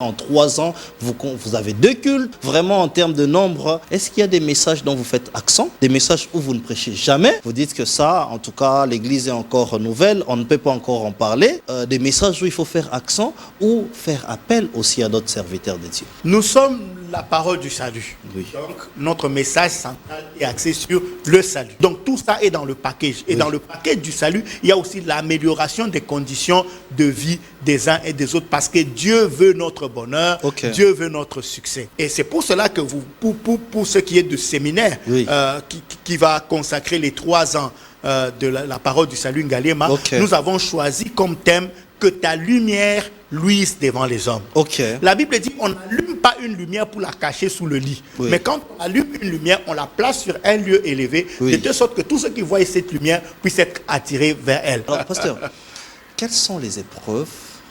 En 3 ans, vous avez 2 cultes. Vraiment, en termes de nombre, est-ce qu'il y a des messages dont vous faites accent? Des messages où vous ne prêchez jamais? Vous dites que ça, en tout cas, l'Église est encore nouvelle, on ne peut pas encore en parler. Des messages où il faut faire accent ou faire appel aussi à d'autres serviteurs de Dieu. Nous sommes la parole du salut. Oui. Donc, notre message central est axé sur le salut. Donc, tout ça est dans le package. Et dans le package du salut, il y a aussi l'amélioration des conditions de vie des uns et des autres parce que Dieu veut notre bonheur, Dieu veut notre succès. Et c'est pour cela que pour ce qui est du séminaire qui va consacrer les 3 ans de la parole du salut Ngaliema, nous avons choisi comme thème que ta lumière luise devant les hommes. La Bible dit on n'allume pas une lumière pour la cacher sous le lit. Mais quand on allume une lumière, on la place sur un lieu élevé, de telle sorte que tous ceux qui voient cette lumière puissent être attirés vers elle. Alors, pasteur, quelles sont les épreuves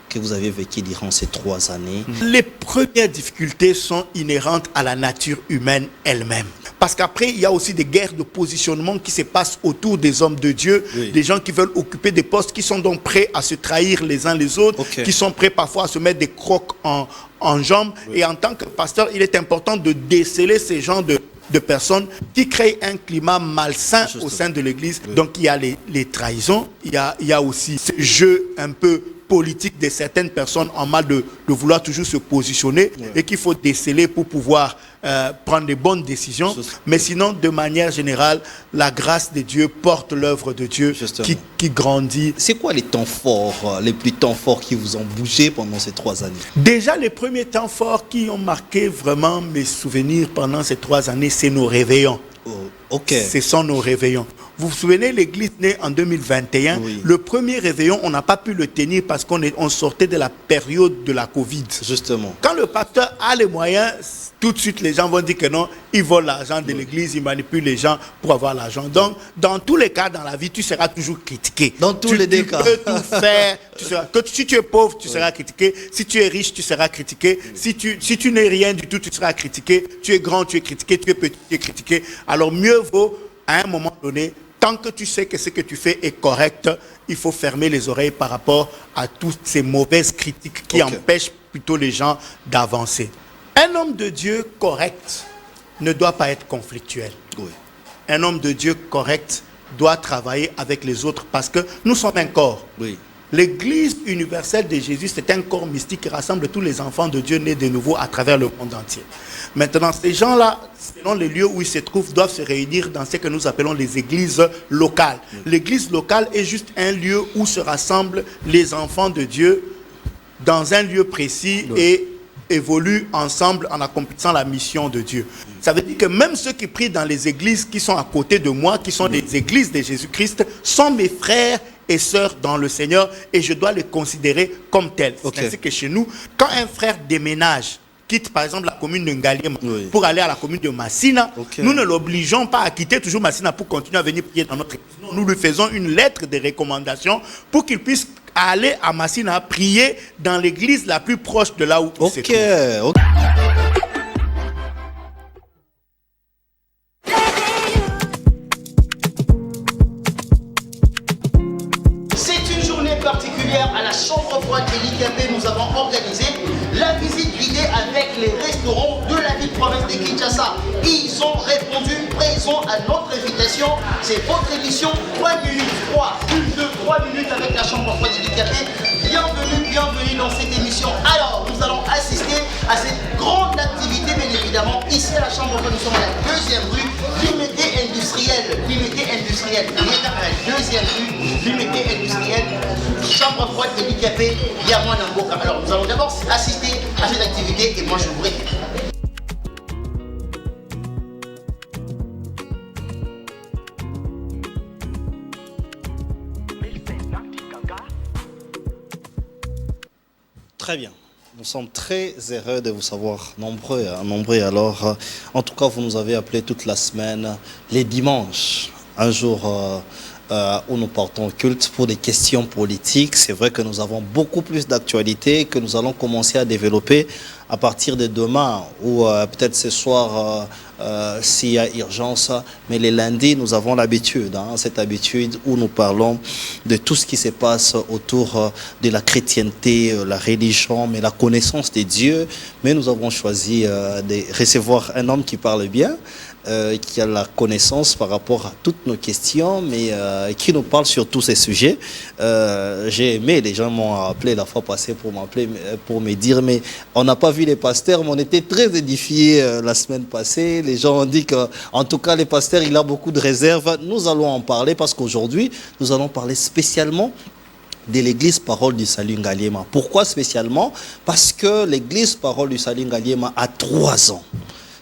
que vous avez vécues durant ces 3 années? Les premières difficultés sont inhérentes à la nature humaine elle-même. Parce qu'après, il y a aussi des guerres de positionnement qui se passent autour des hommes de Dieu, des gens qui veulent occuper des postes, qui sont donc prêts à se trahir les uns les autres, qui sont prêts parfois à se mettre des crocs en jambes. Et en tant que pasteur, il est important de déceler ces gens de personnes qui créent un climat malsain au sein de l'Église. Donc il y a les trahisons, il y a aussi ce jeu un peu politique de certaines personnes en mal de vouloir toujours se positionner et qu'il faut déceler pour pouvoir prendre les bonnes décisions. Mais sinon, de manière générale, la grâce de Dieu porte l'œuvre de Dieu qui grandit. C'est quoi les temps forts, les plus temps forts qui vous ont bougé pendant ces 3 années? Déjà, les premiers temps forts qui ont marqué vraiment mes souvenirs pendant ces 3 années, c'est nos réveillons. Ce sont nos réveillons. Vous vous souvenez, l'église née en 2021, le premier réveillon, on n'a pas pu le tenir parce qu'on sortait de la période de la Covid. Justement. Quand le pasteur a les moyens, tout de suite les gens vont dire que non, il vole l'argent de l'église, il manipule les gens pour avoir l'argent. Donc, dans tous les cas dans la vie, tu seras toujours critiqué. Dans tous les cas. Tu peux tout faire. Si tu es pauvre, tu seras critiqué. Si tu es riche, tu seras critiqué. Si tu n'es rien du tout, tu seras critiqué. Tu es grand, tu es critiqué. Tu es petit, tu es critiqué. Alors mieux vaut, à un moment donné, tant que tu sais que ce que tu fais est correct, il faut fermer les oreilles par rapport à toutes ces mauvaises critiques qui empêchent plutôt les gens d'avancer. Un homme de Dieu correct ne doit pas être conflictuel. Un homme de Dieu correct doit travailler avec les autres parce que nous sommes un corps. L'Église universelle de Jésus, c'est un corps mystique qui rassemble tous les enfants de Dieu nés de nouveau à travers le monde entier. Maintenant, ces gens-là, selon les lieux où ils se trouvent, doivent se réunir dans ce que nous appelons les églises locales. L'église locale est juste un lieu où se rassemblent les enfants de Dieu dans un lieu précis et évoluent ensemble en accomplissant la mission de Dieu. Ça veut dire que même ceux qui prient dans les églises qui sont à côté de moi, qui sont les églises de Jésus-Christ, sont mes frères et sœurs dans le Seigneur et je dois les considérer comme tels. C'est ainsi que chez nous, quand un frère déménage, quitte par exemple la commune de Ngaliema pour aller à la commune de Massina, nous ne l'obligeons pas à quitter toujours Massina pour continuer à venir prier dans notre église. Non, nous lui faisons une lettre de recommandation pour qu'il puisse aller à Massina prier dans l'église la plus proche de là où il se trouve. Particulière à la chambre froide et l'IKP, nous avons organisé la visite guidée avec les restaurants de la ville province de Kinshasa. Ils ont répondu présent à notre invitation. C'est votre émission 3 minutes 3, une de 3 minutes avec la chambre froide et l'IKP. Bienvenue dans cette émission. Alors, nous allons assister à cette grande activité, bien évidemment. Ici à la chambre froide, nous sommes à la 2e rue, l'unité industrielle. L'unité industrielle. La 2e rue, l'unité industrielle. Chambre froide et l'IKP, Yamouan Namboka. Alors nous allons d'abord assister à cette activité et moi je vous réponds. Très bien. Nous sommes très heureux de vous savoir nombreux. Alors, en tout cas, vous nous avez appelés toute la semaine, les dimanches, un jour où nous portons au culte pour des questions politiques. C'est vrai que nous avons beaucoup plus d'actualités que nous allons commencer à développer à partir de demain ou peut-être ce soir s'il y a urgence, mais les lundis, nous avons l'habitude, cette habitude où nous parlons de tout ce qui se passe autour de la chrétienté, la religion, mais la connaissance de Dieu. Mais nous avons choisi de recevoir un homme qui parle bien, qui a la connaissance par rapport à toutes nos questions, mais qui nous parle sur tous ces sujets. J'ai aimé, les gens m'ont appelé la fois passée pour m'appeler, pour me dire, mais on n'a pas vu les pasteurs, mais on était très édifiés la semaine passée. Les gens ont dit qu'en tout cas, les pasteurs, il a beaucoup de réserves. Nous allons en parler parce qu'aujourd'hui, nous allons parler spécialement de l'église Parole du Salut Ngaliema. Pourquoi spécialement? Parce que l'église Parole du Salut Ngaliema a 3 ans.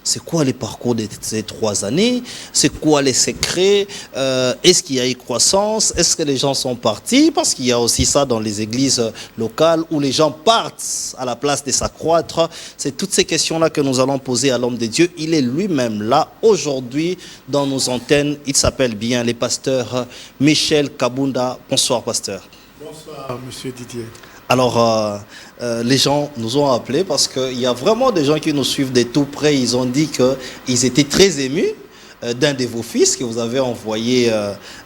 C'est quoi les parcours de ces 3 années? C'est quoi les secrets? Est-ce qu'il y a eu croissance? Est-ce que les gens sont partis? Parce qu'il y a aussi ça dans les églises locales où les gens partent à la place de s'accroître. C'est toutes ces questions-là que nous allons poser à l'homme de Dieu. Il est lui-même là aujourd'hui dans nos antennes. Il s'appelle bien le pasteur Michel Kabunda. Bonsoir, pasteur. Bonsoir, monsieur Didier. Alors, les gens nous ont appelés parce qu'il y a vraiment des gens qui nous suivent de tout près. Ils ont dit qu'ils étaient très émus d'un de vos fils que vous avez envoyé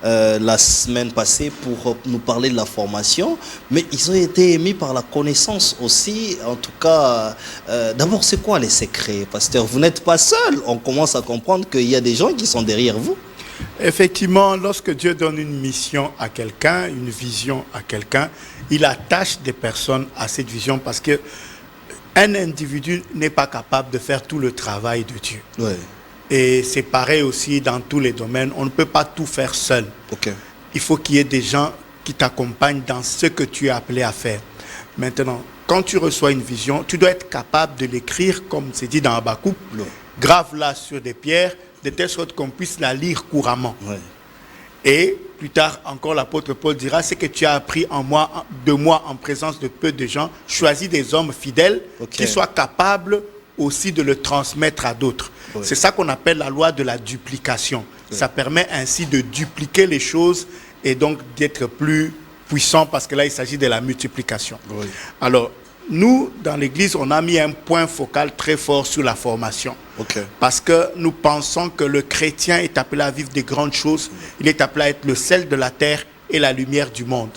la semaine passée pour nous parler de la formation. Mais ils ont été émus par la connaissance aussi. En tout cas, d'abord, c'est quoi les secrets, pasteur? Vous n'êtes pas seul. On commence à comprendre qu'il y a des gens qui sont derrière vous. Effectivement, lorsque Dieu donne une mission à quelqu'un, une vision à quelqu'un, il attache des personnes à cette vision parce que un individu n'est pas capable de faire tout le travail de Dieu. Ouais. Et c'est pareil aussi dans tous les domaines. On ne peut pas tout faire seul. Okay. Il faut qu'il y ait des gens qui t'accompagnent dans ce que tu es appelé à faire. Maintenant, quand tu reçois une vision, tu dois être capable de l'écrire, comme c'est dit dans Habakkuk, grave-la sur des pierres, de telle sorte qu'on puisse la lire couramment. Ouais. Et plus tard encore, l'apôtre Paul dira, c'est que tu as appris de moi en présence de peu de gens, choisis des hommes fidèles qui soient capables aussi de le transmettre à d'autres. Ouais. C'est ça qu'on appelle la loi de la duplication. Ouais. Ça permet ainsi de dupliquer les choses et donc d'être plus puissant parce que là, il s'agit de la multiplication. Ouais. Alors, nous, dans l'Église, on a mis un point focal très fort sur la formation. Okay. Parce que nous pensons que le chrétien est appelé à vivre des grandes choses. Il est appelé à être le sel de la terre et la lumière du monde.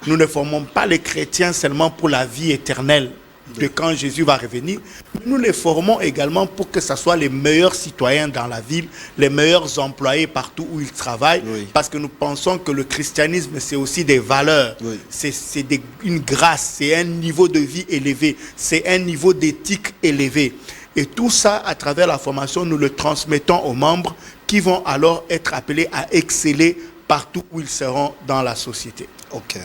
Nous ne formons pas les chrétiens seulement pour la vie éternelle de quand Jésus va revenir. Nous les formons également pour que ce soit les meilleurs citoyens dans la ville, les meilleurs employés partout où ils travaillent, oui. Parce que nous pensons que le christianisme, c'est aussi des valeurs, oui. C'est une grâce, c'est un niveau de vie élevé, c'est un niveau d'éthique élevé. Et tout ça, à travers la formation, nous le transmettons aux membres qui vont alors être appelés à exceller partout où ils seront dans la société. Ok.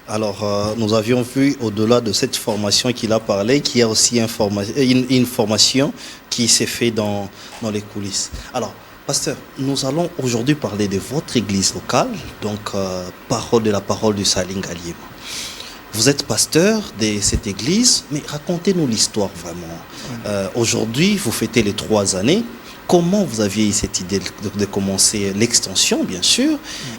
Alors, nous avions vu, au-delà de cette formation qu'il a parlé, qu'il y a aussi une formation qui s'est faite dans les coulisses. Alors, pasteur, nous allons aujourd'hui parler de votre église locale, donc parole de la parole du Salut Ngaliema. Vous êtes pasteur de cette église, mais racontez-nous l'histoire vraiment. Aujourd'hui, vous fêtez les 3 années. Comment vous aviez eu cette idée de commencer l'extension, bien sûr,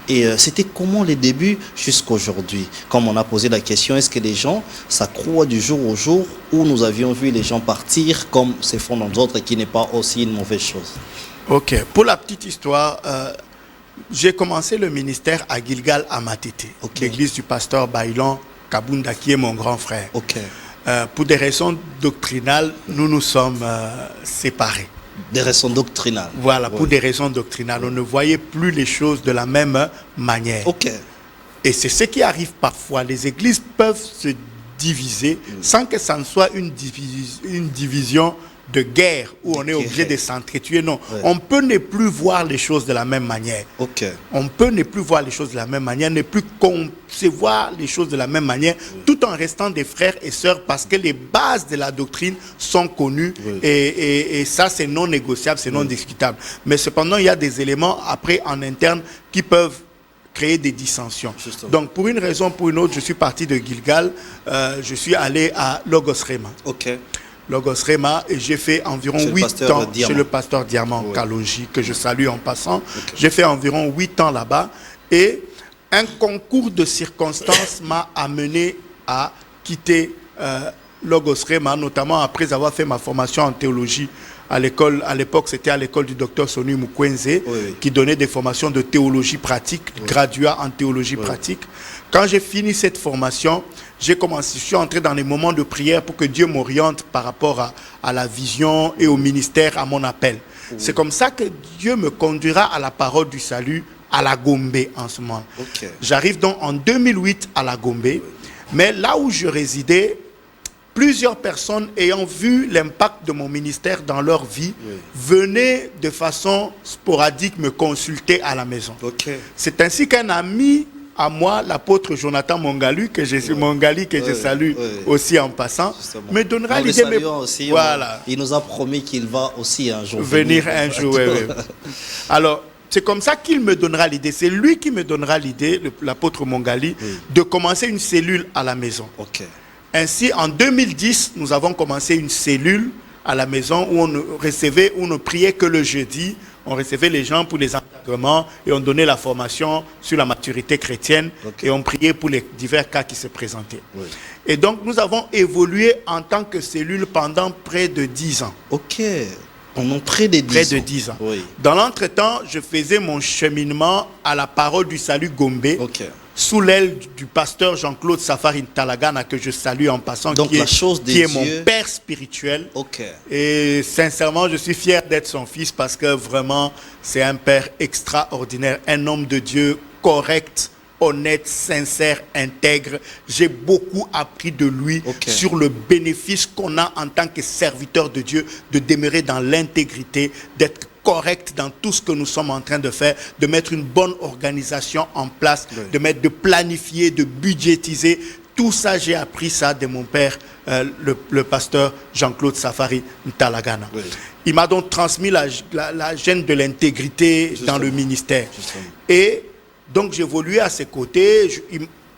et c'était comment les débuts jusqu'aujourd'hui? Comme on a posé la question, est-ce que les gens s'accroît du jour au jour, ou nous avions vu les gens partir comme se font dans d'autres, et qui n'est pas aussi une mauvaise chose? Ok, pour la petite histoire, j'ai commencé le ministère à Gilgal à Matete, l'église du pasteur Baïlan Kabunda, qui est mon grand frère. Pour des raisons doctrinales, nous nous sommes séparés. Des raisons doctrinales. Voilà, pour des raisons doctrinales. On ne voyait plus les choses de la même manière. Et c'est ce qui arrive parfois. Les églises peuvent se diviser sans que ça ne soit une division de guerre où on est obligé de s'entretuer. Non, on peut ne plus voir les choses de la même manière. On peut ne plus voir les choses de la même manière, ne plus concevoir les choses de la même manière, tout en restant des frères et sœurs parce que les bases de la doctrine sont connues et ça c'est non négociable, c'est non discutable. Mais cependant, il y a des éléments après en interne qui peuvent créer des dissensions. Justement. Donc pour une raison ou pour une autre, je suis parti de Gilgal, je suis allé à Logos Rema. Logos Rema, et j'ai fait environ 8 ans chez le pasteur Diamant Kalonji, que je salue en passant. J'ai fait environ 8 ans là-bas et un concours de circonstances m'a amené à quitter Logos Rema, notamment après avoir fait ma formation en théologie à l'école. À l'époque, c'était à l'école du docteur Sonu Mukwenze, qui donnait des formations de théologie pratique, graduat en théologie pratique. Quand j'ai fini cette formation, je suis entré dans les moments de prière pour que Dieu m'oriente par rapport à la vision et au ministère, à mon appel. C'est comme ça que Dieu me conduira à la parole du salut à la Gombe en ce moment. J'arrive donc en 2008 à la Gombe, mais là où je résidais, plusieurs personnes ayant vu l'impact de mon ministère dans leur vie venaient de façon sporadique me consulter à la maison. C'est ainsi qu'un ami à moi, l'apôtre Jonathan Mongali, que je salue aussi en passant, me donnera l'idée. Voilà. Il nous a promis qu'il va aussi un jour venir un jour. Alors, c'est comme ça qu'il me donnera l'idée. C'est lui qui me donnera l'idée, l'apôtre Mongali, de commencer une cellule à la maison. Ainsi, en 2010, nous avons commencé une cellule à la maison où on ne priait que le jeudi. On recevait les gens pour les encadrements et on donnait la formation sur la maturité chrétienne et on priait pour les divers cas qui se présentaient. Et donc, nous avons évolué en tant que cellule pendant près de 10 ans. Pendant près de 10 ans. Dans l'entretemps, je faisais mon cheminement à la parole du salut Gombe. Sous l'aile du pasteur Jean-Claude Safari Talagana, que je salue en passant, donc, qui est mon père spirituel. Et sincèrement, je suis fier d'être son fils parce que vraiment, c'est un père extraordinaire, un homme de Dieu correct, honnête, sincère, intègre. J'ai beaucoup appris de lui sur le bénéfice qu'on a en tant que serviteur de Dieu, de demeurer dans l'intégrité, d'être correct dans tout ce que nous sommes en train de faire, de mettre une bonne organisation en place, de planifier, de budgétiser. Tout ça, j'ai appris ça de mon père, le pasteur Jean-Claude Safari Talagana. Il m'a donc transmis la gêne de l'intégrité dans le ministère. Et donc, j'évoluais à ses côtés.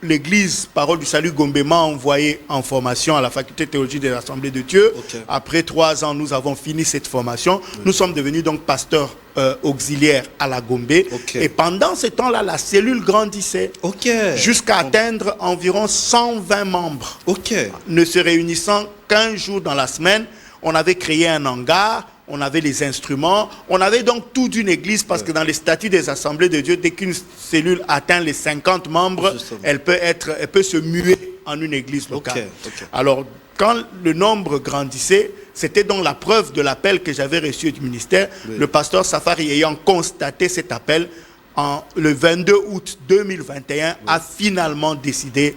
L'église Parole du Salut Gombe m'a envoyé en formation à la faculté de théologie des Assemblées de Dieu. Après 3 ans, nous avons fini cette formation. Nous sommes devenus donc pasteurs auxiliaires à la Gombe. Et pendant ce temps-là, la cellule grandissait jusqu'à atteindre environ 120 membres. Ne se réunissant qu'un jour dans la semaine. On avait créé un hangar. On avait les instruments, on avait donc tout d'une église parce que dans les statuts des assemblées de Dieu, dès qu'une cellule atteint les 50 membres, elle peut se muer en une église locale. Alors, quand le nombre grandissait, c'était donc la preuve de l'appel que j'avais reçu du ministère. Le pasteur Safari ayant constaté cet appel, le 22 août 2021, a finalement décidé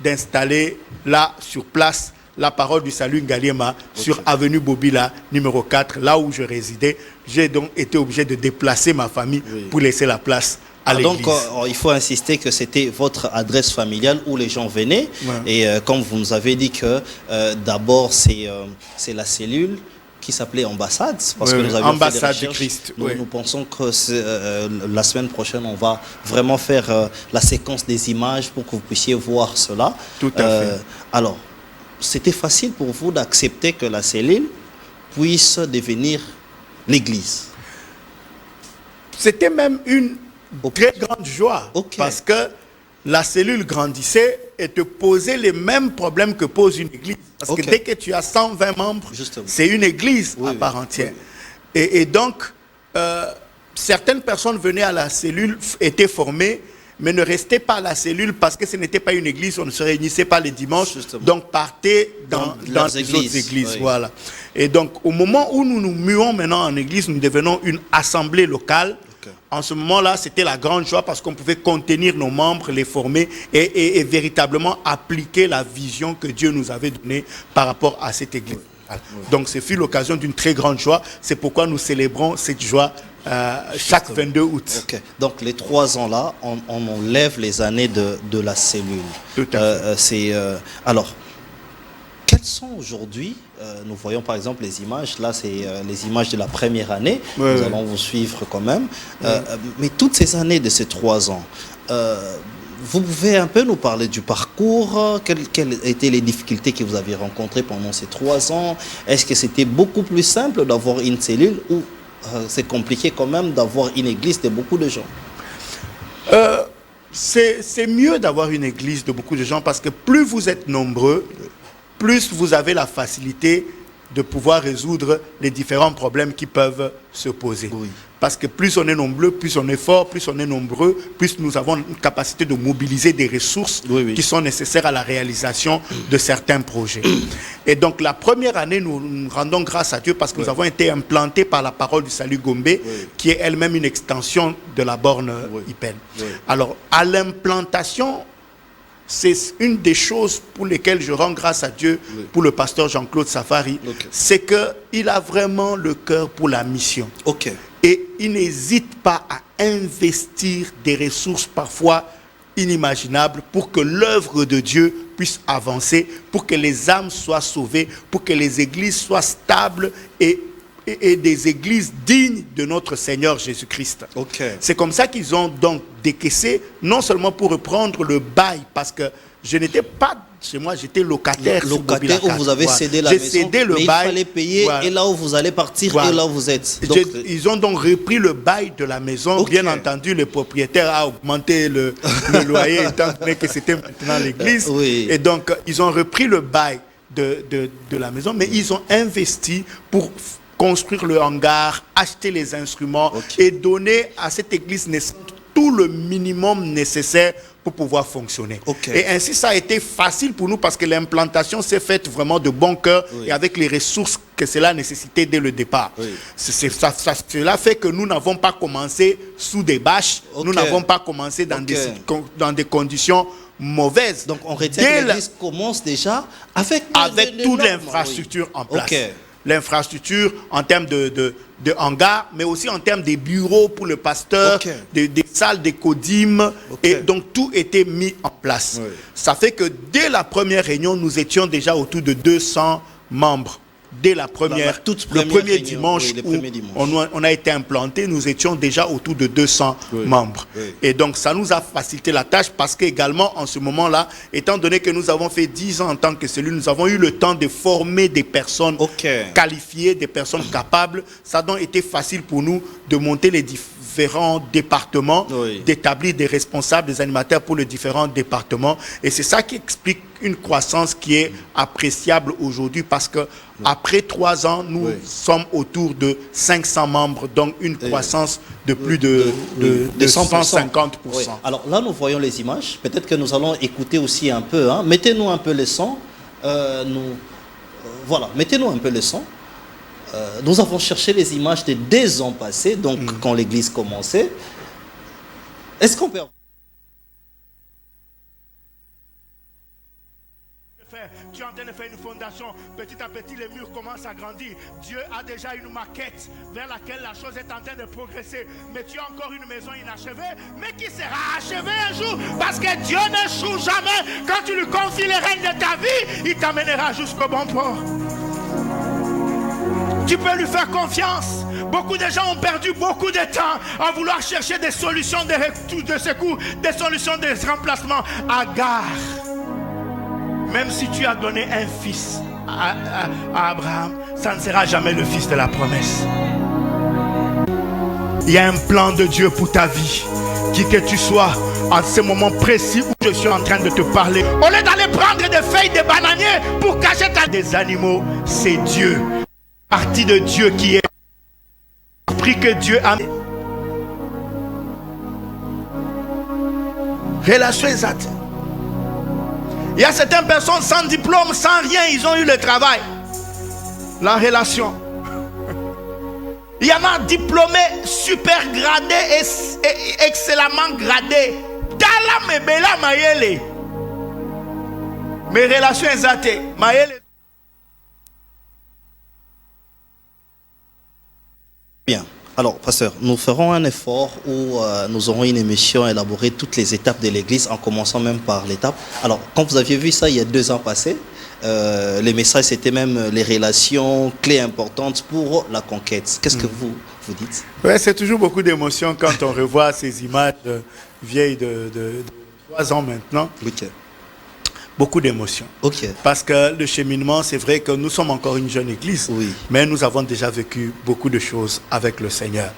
d'installer là, sur place, la parole du salut Ngaliema sur avenue Bobila, numéro 4, là où je résidais. J'ai donc été obligé de déplacer ma famille pour laisser la place à l'église. Donc, il faut insister que c'était votre adresse familiale où les gens venaient. Et comme vous nous avez dit que d'abord, c'est la cellule qui s'appelait Ambassade, parce que nous avions Ambassade fait des de Christ. Nous pensons que la semaine prochaine, on va vraiment faire la séquence des images pour que vous puissiez voir cela. Tout à fait. Alors, c'était facile pour vous d'accepter que la cellule puisse devenir l'église? C'était même une très grande joie parce que la cellule grandissait et te posait les mêmes problèmes que pose une église. Parce que dès que tu as 120 membres, c'est une église à part entière. Et donc, certaines personnes venaient à la cellule, étaient formées, mais ne restaient pas à la cellule parce que ce n'était pas une église, on ne se réunissait pas les dimanches, donc partaient dans les autres églises. Voilà. Et donc, au moment où nous nous muons maintenant en église, nous devenons une assemblée locale. En ce moment-là, c'était la grande joie parce qu'on pouvait contenir nos membres, les former et véritablement appliquer la vision que Dieu nous avait donnée par rapport à cette église. Donc, ce fut l'occasion d'une très grande joie. C'est pourquoi nous célébrons cette joie chaque 22 août. Donc les 3 ans là, on enlève les années de la cellule. Tout à fait. Alors, quelles sont aujourd'hui, nous voyons par exemple les images, là c'est les images de la première année, nous allons vous suivre quand même, mais toutes ces années de ces 3 ans, vous pouvez un peu nous parler du parcours, quelles étaient les difficultés que vous avez rencontrées pendant ces 3 ans? Est-ce que c'était beaucoup plus simple d'avoir une cellule ou c'est compliqué quand même d'avoir une église de beaucoup de gens? C'est mieux d'avoir une église de beaucoup de gens parce que plus vous êtes nombreux, plus vous avez la facilité de pouvoir résoudre les différents problèmes qui peuvent se poser. Oui. Parce que plus on est nombreux, plus on est fort, plus on est nombreux, plus nous avons une capacité de mobiliser des ressources qui sont nécessaires à la réalisation de certains projets. Et donc la première année, nous rendons grâce à Dieu parce que nous avons été implantés par la parole du salut Gombe, qui est elle-même une extension de la borne IPEN. Alors, à l'implantation, c'est une des choses pour lesquelles je rends grâce à Dieu pour le pasteur Jean-Claude Safari, c'est qu'il a vraiment le cœur pour la mission. Et il n'hésite pas à investir des ressources parfois inimaginables pour que l'œuvre de Dieu puisse avancer, pour que les âmes soient sauvées, pour que les églises soient stables et des églises dignes de notre Seigneur Jésus-Christ. C'est comme ça qu'ils ont donc décaissé, non seulement pour reprendre le bail, parce que je n'étais pas chez moi, j'étais locataire. Locataire où vous avez cédé la maison, cédé le mais bail, il fallait payer et là où vous allez partir et là où vous êtes. Donc, ils ont donc repris le bail de la maison. Bien entendu, le propriétaire a augmenté le loyer étant donné que c'était maintenant l'église. Et donc, ils ont repris le bail de la maison, mais ils ont investi pour construire le hangar, acheter les instruments et donner à cette église naissante tout le minimum nécessaire pour pouvoir fonctionner. Et ainsi, ça a été facile pour nous parce que l'implantation s'est faite vraiment de bon cœur et avec les ressources que cela nécessitait dès le départ. Cela fait que nous n'avons pas commencé sous des bâches, nous n'avons pas commencé dans des conditions mauvaises. Donc on retient que l'église commence déjà avec toute l'infrastructure en place. L'infrastructure en termes de hangar, mais aussi en termes des bureaux pour le pasteur, des salles, des codymes, et donc tout était mis en place. Ça fait que dès la première réunion, nous étions déjà autour de 200 membres. Dès le premier dimanche où on a été implanté, nous étions déjà autour de 200 membres. Et donc, ça nous a facilité la tâche parce qu'également, en ce moment-là, étant donné que nous avons fait 10 ans en tant que cellule, nous avons eu le temps de former des personnes qualifiées, des personnes capables. Ça a donc été facile pour nous de monter les différents départements, d'établir des responsables, des animateurs pour les différents départements. Et c'est ça qui explique une croissance qui est appréciable aujourd'hui parce que après 3 ans, nous sommes autour de 500 membres, donc une croissance de plus de 150%. Alors là, nous voyons les images. Peut-être que nous allons écouter aussi un peu. Mettez-nous un peu le son. Voilà, mettez-nous un peu le son. Nous avons cherché les images des 2 ans passés, donc quand l'église commençait. Est-ce qu'on peut... Tu es en train de faire une fondation. Petit à petit, les murs commencent à grandir. Dieu a déjà une maquette vers laquelle la chose est en train de progresser. Mais tu as encore une maison inachevée, mais qui sera achevée un jour. Parce que Dieu n'échoue jamais. Quand tu lui confies les rênes de ta vie, il t'amènera jusqu'au bon port. Tu peux lui faire confiance. Beaucoup de gens ont perdu beaucoup de temps à vouloir chercher des solutions de secours, des solutions de remplacement. Agar, même si tu as donné un fils à Abraham, ça ne sera jamais le fils de la promesse. Il y a un plan de Dieu pour ta vie. Qui que tu sois, en ce moment précis où je suis en train de te parler, au lieu d'aller prendre des feuilles de bananier pour cacher des animaux, c'est Dieu. Partie de Dieu qui est pris que Dieu a. Relation exacte. Il y a certaines personnes sans diplôme, sans rien, ils ont eu le travail. La relation. Il y en a diplômés super gradés et excellemment gradés. Dala me bela mayele. Mes relations exactes. Mayele. Bien. Alors, pasteur, nous ferons un effort où nous aurons une émission à élaborer toutes les étapes de l'église, en commençant même par l'étape. Alors, quand vous aviez vu ça il y a 2 ans passés, les messages, c'était même les relations clés importantes pour la conquête. Qu'est-ce que vous dites? Ouais, c'est toujours beaucoup d'émotions quand on revoit ces images vieilles de 3 ans maintenant. Beaucoup d'émotions. Parce que le cheminement, c'est vrai que nous sommes encore une jeune église, mais nous avons déjà vécu beaucoup de choses avec le Seigneur.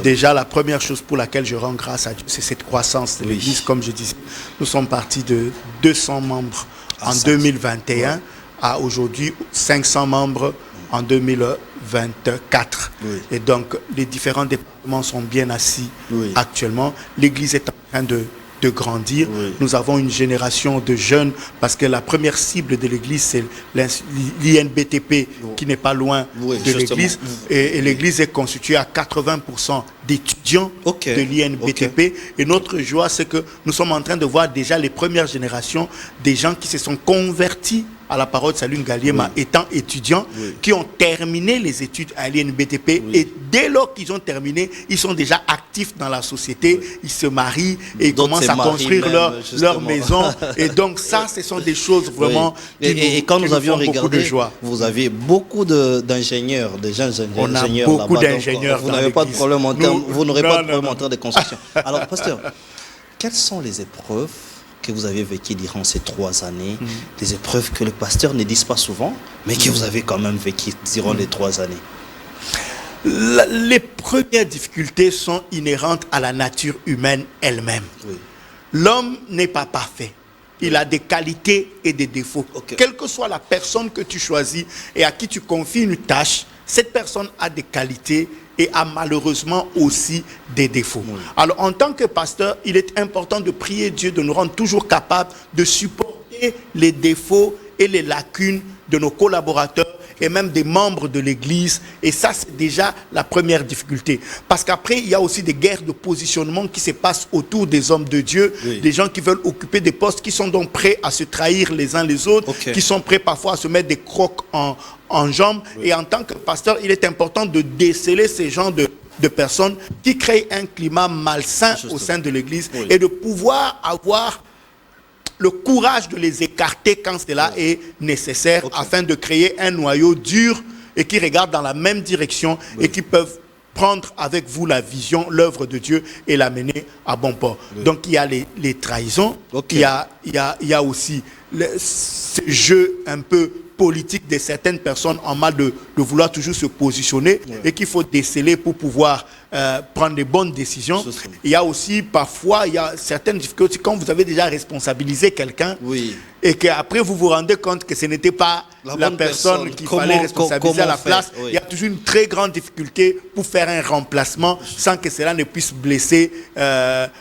Déjà, la première chose pour laquelle je rends grâce à Dieu, c'est cette croissance de l'église. Comme je disais, nous sommes partis de 200 membres en 2021 à aujourd'hui 500 membres en 2024. Oui. Et donc, les différents départements sont bien assis Oui. actuellement. L'Église est en train de grandir. Oui. Nous avons une génération de jeunes parce que la première cible de l'Église, c'est l'INBTP qui n'est pas loin Oui, de justement. l'Église. Et l'Église est constituée à 80% d'étudiants Ok. de l'INBTP. Ok. Et notre joie, c'est que nous sommes en train de voir déjà les premières générations des gens qui se sont convertis à la parole de Salut Ngaliema étant étudiants, Oui. qui ont terminé les études à l'INBTP et dès lors qu'ils ont terminé, ils sont déjà actifs dans la société, ils se marient et ils D'autres commencent se à marient construire même, leur justement. maison. Et donc ça, ce sont des choses vraiment Oui. Et quand qui nous avions font beaucoup de regardé, joie. vous aviez beaucoup d'ingénieurs, de jeunes On a ingénieurs beaucoup là-bas. Donc, d'ingénieurs vous dans n'avez pas de l'église. problème en termes, vous n'aurez Non, pas de non, problème non. en termes de construction. Alors, pasteur, quelles sont les épreuves que vous avez vécues durant ces 3 années, des épreuves que les pasteurs ne disent pas souvent, mais que vous avez quand même vécues durant les 3 années? Les premières difficultés sont inhérentes à la nature humaine elle-même. Oui. L'homme n'est pas parfait. Il a des qualités et des défauts. Ok. Quelle que soit la personne que tu choisis et à qui tu confies une tâche, cette personne a des qualités et a malheureusement aussi des défauts. Alors, en tant que pasteur, il est important de prier Dieu de nous rendre toujours capables de supporter les défauts et les lacunes de nos collaborateurs et même des membres de l'Église. Et ça, c'est déjà la première difficulté. Parce qu'après, il y a aussi des guerres de positionnement qui se passent autour des hommes de Dieu, Oui. des gens qui veulent occuper des postes, qui sont donc prêts à se trahir les uns les autres, Ok. qui sont prêts parfois à se mettre des crocs en jambes. Et en tant que pasteur, il est important de déceler ces gens de personnes qui créent un climat malsain Justement. au sein de l'Église Oui. et de pouvoir avoir le courage de les écarter quand cela est nécessaire afin de créer un noyau dur et qui regarde dans la même direction et qui peuvent prendre avec vous la vision, l'œuvre de Dieu et l'amener à bon port. Donc il y a les trahisons, Ok. il y a aussi ce jeu un peu politique de certaines personnes en mal de vouloir toujours se positionner et qu'il faut déceler pour pouvoir prendre les bonnes décisions. Justement. Il y a aussi parfois, il y a certaines difficultés quand vous avez déjà responsabilisé quelqu'un Oui. et qu'après vous vous rendez compte que ce n'était pas La la bonne personne personne. qu'il Comment- fallait responsabiliser à la comment faire? place. Oui. Il y a toujours une très grande difficulté pour faire un remplacement sans que cela ne puisse blesser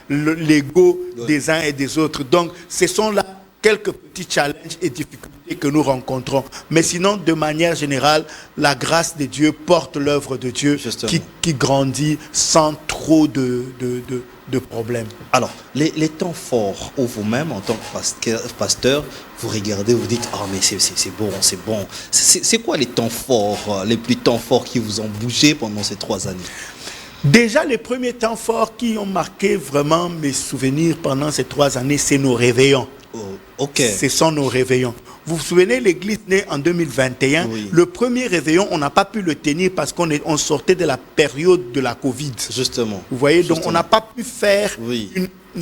l'ego des uns et des autres. Donc ce sont là quelques petits challenges et difficultés que nous rencontrons. Mais sinon, de manière générale, la grâce de Dieu porte l'œuvre de Dieu Justement. qui grandit sans trop de problèmes. Alors, les temps forts où vous-même, en tant que pasteur, vous regardez, vous dites, ah mais c'est bon, c'est bon. C'est quoi les temps forts, les plus temps forts qui vous ont bougé pendant ces 3 années? Déjà, les premiers temps forts qui ont marqué vraiment mes souvenirs pendant ces 3 années, c'est nos réveillons. Oh, ok. Ce sont nos réveillons. Vous vous souvenez, l'église née en 2021, Oui. le premier réveillon, on n'a pas pu le tenir parce qu'on sortait de la période de la Covid. Justement. Vous voyez, donc Justement. on n'a pas pu faire Oui.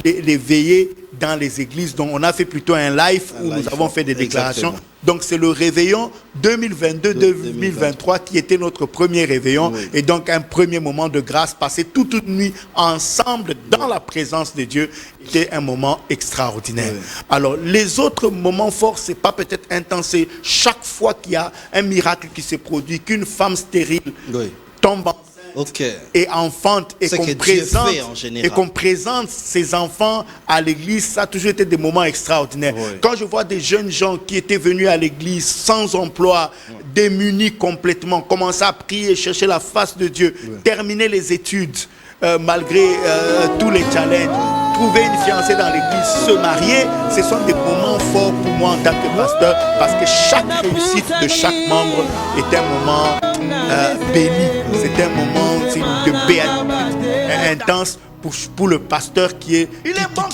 les veillées dans les églises. Donc on a fait plutôt un live où live. nous avons fait des déclarations. Exactement. Donc c'est le réveillon 2022-2023 qui était notre premier réveillon. Oui. Et donc un premier moment de grâce, passé toute une nuit ensemble dans la présence de Dieu, était un moment extraordinaire. Oui. Alors les autres moments forts, c'est pas peut-être intense, c'est chaque fois qu'il y a un miracle qui se produit, qu'une femme stérile Oui. tombe enceinte Ok. et enfante et Ce que qu'on Dieu présente fait en général. et qu'on présente ses enfants à l'église, ça a toujours été des moments extraordinaires. Oui. Quand je vois des jeunes gens qui étaient venus à l'église sans emploi, démunis complètement, commencer à prier, chercher la face de Dieu, terminer les études malgré tous les challenges, trouver une fiancée dans l'église, se marier, ce sont des moments forts pour moi en tant que pasteur parce que chaque réussite de chaque membre est un moment béni. C'est un moment de béatitude intense pour le pasteur qui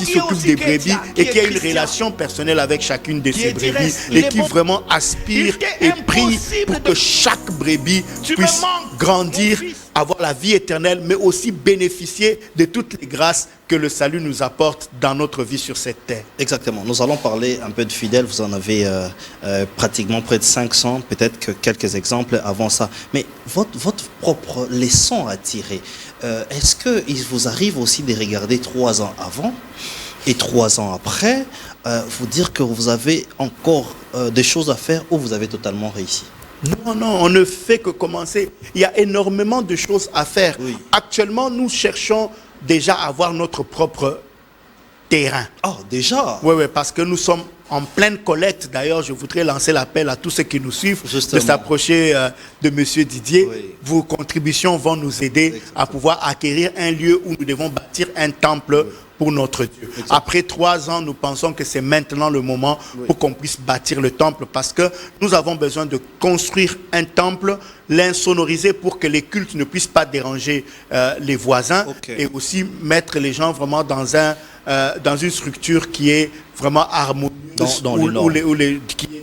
s'occupe des brebis et qui a une relation personnelle avec chacune de ces brebis et qui vraiment aspire et prie pour que chaque brebis puisse grandir, avoir la vie éternelle, mais aussi bénéficier de toutes les grâces que le salut nous apporte dans notre vie sur cette terre. Exactement. Nous allons parler un peu de fidèles. Vous en avez pratiquement près de 500, peut-être que quelques exemples avant ça. Mais votre propre leçon à tirer, est-ce qu'il vous arrive aussi de regarder 3 ans avant et 3 ans après, vous dire que vous avez encore des choses à faire où vous avez totalement réussi? Non, non, on ne fait que commencer. Il y a énormément de choses à faire. Oui. Actuellement, nous cherchons déjà à avoir notre propre terrain. Ah, déjà? Oui, oui, parce que nous sommes en pleine collecte. D'ailleurs, je voudrais lancer l'appel à tous ceux qui nous suivent Justement. de s'approcher de M. Didier. Oui. Vos contributions vont nous aider à pouvoir acquérir un lieu où nous devons bâtir un temple pour notre Dieu. Exactement. Après 3 ans, nous pensons que c'est maintenant le moment pour qu'on puisse bâtir le temple, parce que nous avons besoin de construire un temple, l'insonoriser pour que les cultes ne puissent pas déranger les voisins, et aussi mettre les gens vraiment dans une structure qui est vraiment harmonieuse, Dans les normes.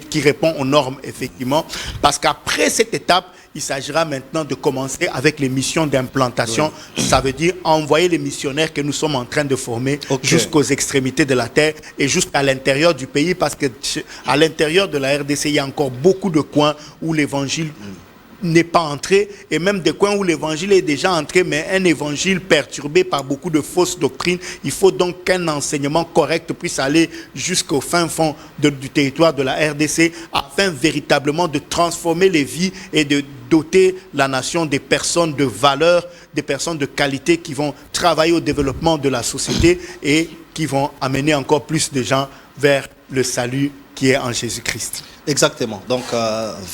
qui répond aux normes, effectivement. Parce qu'après cette étape, il s'agira maintenant de commencer avec les missions d'implantation. Ça veut dire envoyer les missionnaires que nous sommes en train de former jusqu'aux extrémités de la terre et jusqu'à l'intérieur du pays, parce que à l'intérieur de la RDC, il y a encore beaucoup de coins où l'évangile n'est pas entré, et même des coins où l'évangile est déjà entré, mais un évangile perturbé par beaucoup de fausses doctrines. Il faut donc qu'un enseignement correct puisse aller jusqu'au fin fond du territoire de la RDC, afin véritablement de transformer les vies et de doter la nation des personnes de valeur, des personnes de qualité qui vont travailler au développement de la société et qui vont amener encore plus de gens vers le salut qui est en Jésus-Christ. Exactement. Donc,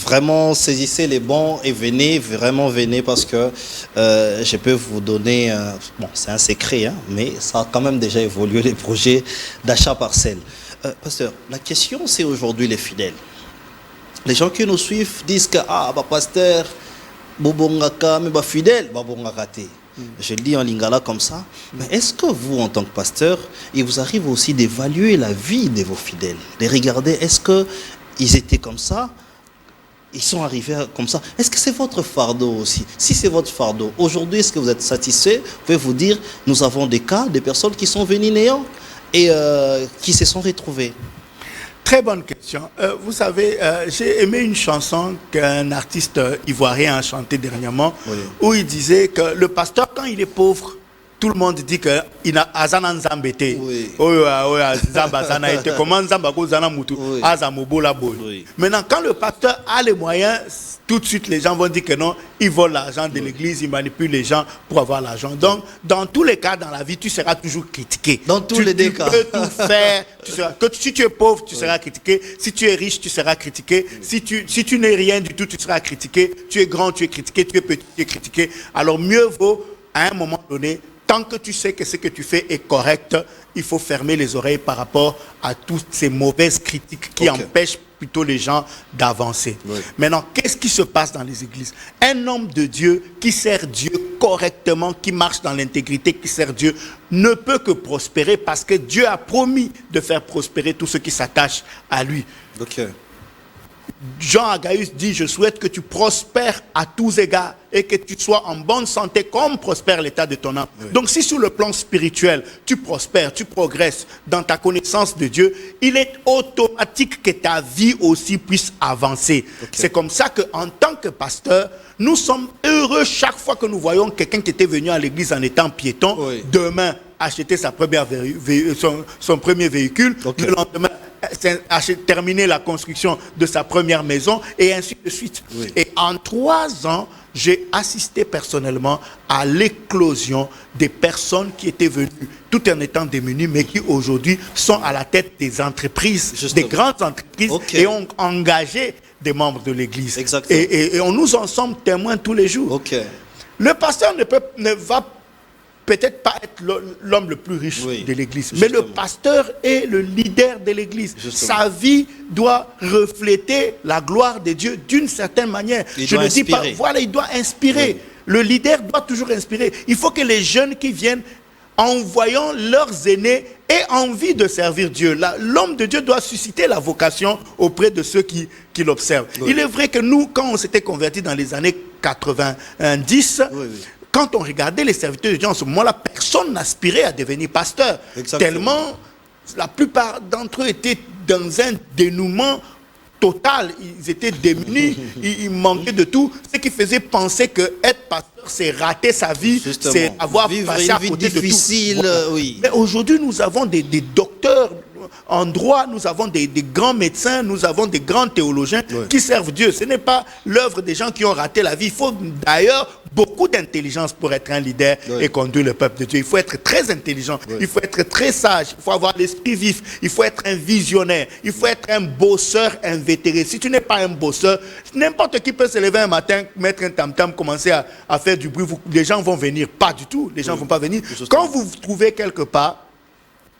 vraiment, saisissez les bons et venez, vraiment venez, parce que je peux vous donner, bon, c'est un secret, hein, mais ça a quand même déjà évolué, les projets d'achat parcelle. Pasteur, la question, c'est aujourd'hui les fidèles. Les gens qui nous suivent disent que, ah, bah, pasteur, bobongaka, mais bah, fidèle, bobongaka te. Je le dis en lingala comme ça. Mais est-ce que vous, en tant que pasteur, il vous arrive aussi d'évaluer la vie de vos fidèles, de regarder, est-ce qu'ils étaient comme ça, ils sont arrivés comme ça? Est-ce que c'est votre fardeau aussi? Si c'est votre fardeau, aujourd'hui, est-ce que vous êtes satisfait? Vous pouvez vous dire, nous avons des cas, des personnes qui sont venues néant et qui se sont retrouvées. Très bonne question. Vous savez, j'ai aimé une chanson qu'un artiste ivoirien a chantée dernièrement, où il disait que le pasteur, quand il est pauvre, tout le monde dit que il a Azanan Zambete. Maintenant, quand le pasteur a les moyens, tout de suite les gens vont dire que non, il vole l'argent de l'église, il manipule les gens pour avoir l'argent. Donc, dans tous les cas dans la vie, tu seras toujours critiqué. Dans tous les cas. Tu peux tout faire. Si tu es pauvre, tu seras critiqué. Si tu es riche, tu seras critiqué. Si tu n'es rien du tout, tu seras critiqué. Tu es grand, tu es critiqué. Tu es petit, tu es critiqué. Alors, mieux vaut, à un moment donné, tant que tu sais que ce que tu fais est correct, il faut fermer les oreilles par rapport à toutes ces mauvaises critiques qui empêchent plutôt les gens d'avancer. Maintenant, qu'est-ce qui se passe dans les églises? Un homme de Dieu qui sert Dieu correctement, qui marche dans l'intégrité, qui sert Dieu, ne peut que prospérer, parce que Dieu a promis de faire prospérer tous ceux qui s'attachent à lui. Jean Agaïus dit, je souhaite que tu prospères à tous égards et que tu sois en bonne santé comme prospère l'état de ton âme. Donc si sur le plan spirituel, tu prospères, tu progresses dans ta connaissance de Dieu, il est automatique que ta vie aussi puisse avancer. C'est comme ça qu'en tant que pasteur, nous sommes heureux chaque fois que nous voyons quelqu'un qui était venu à l'église en étant piéton, demain acheter son premier véhicule, le lendemain terminer la construction de sa première maison, et ainsi de suite. Et en 3 ans, j'ai assisté personnellement à l'éclosion des personnes qui étaient venues tout en étant démunies, mais qui aujourd'hui sont à la tête des entreprises, des grandes entreprises, et ont engagé des membres de l'église. Et nous en sommes témoins tous les jours. Le pasteur ne va peut-être pas être l'homme le plus riche de l'église, mais le pasteur est le leader de l'église. Sa vie doit refléter la gloire de Dieu d'une certaine manière. Je ne dis pas, voilà, il doit inspirer. Le leader doit toujours inspirer. Il faut que les jeunes qui viennent, en voyant leurs aînés, aient envie de servir Dieu. L'homme de Dieu doit susciter la vocation auprès de ceux qui l'observent. Il est vrai que nous, quand on s'était convertis dans les années 90, quand on regardait les serviteurs de Dieu en ce moment-là, personne n'aspirait à devenir pasteur. Tellement, la plupart d'entre eux étaient dans un dénouement total. Ils étaient démunis, ils manquaient de tout. Ce qui faisait penser que être pasteur, c'est rater sa vie, c'est avoir passé à côté de tout. Mais aujourd'hui, nous avons des docteurs. en droit, nous avons des grands médecins, nous avons des grands théologiens qui servent Dieu. Ce n'est pas l'œuvre des gens qui ont raté la vie. Il faut d'ailleurs beaucoup d'intelligence pour être un leader et conduire le peuple de Dieu. Il faut être très intelligent, il faut être très sage, il faut avoir l'esprit vif, il faut être un visionnaire, il faut être un bosseur invétéré. Si tu n'es pas un bosseur, n'importe qui peut se lever un matin, mettre un tam-tam, commencer à faire du bruit. Les gens vont venir. Pas du tout. Les gens ne vont pas venir. Quand vous vous trouvez quelque part,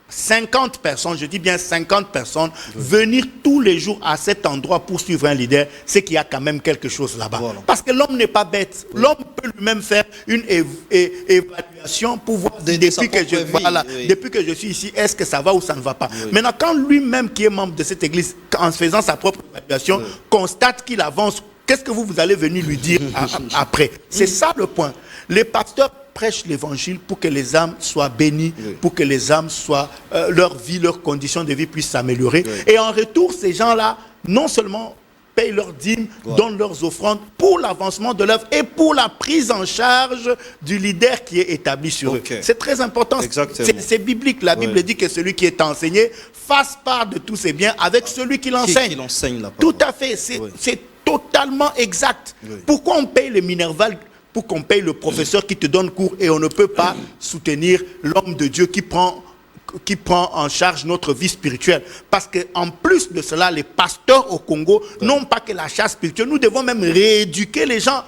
50 personnes, je dis bien 50 personnes, venir tous les jours à cet endroit pour suivre un leader, c'est qu'il y a quand même quelque chose là-bas. Voilà. Parce que l'homme n'est pas bête. L'homme peut lui-même faire une évaluation pour voir depuis que je suis ici, est-ce que ça va ou ça ne va pas. Maintenant, quand lui-même qui est membre de cette église, en faisant sa propre évaluation, constate qu'il avance, qu'est-ce que vous allez venir lui dire après? C'est ça le point. Les pasteurs prêchent l'évangile pour que les âmes soient bénies, pour que les âmes soient, leur vie, leurs conditions de vie puissent s'améliorer. Et en retour, ces gens-là, non seulement payent leurs dîmes, donnent leurs offrandes pour l'avancement de l'œuvre et pour la prise en charge du leader qui est établi sur eux. C'est très important. C'est biblique. La Bible dit que celui qui est enseigné fasse part de tous ses biens avec celui qui l'enseigne. Tout à fait. C'est totalement exact. Pourquoi on paye les Minerval pour qu'on paye le professeur qui te donne cours et on ne peut pas soutenir l'homme de Dieu qui prend en charge notre vie spirituelle? Parce qu'en plus de cela, les pasteurs au Congo n'ont pas que la charge spirituelle. Nous devons même rééduquer les gens.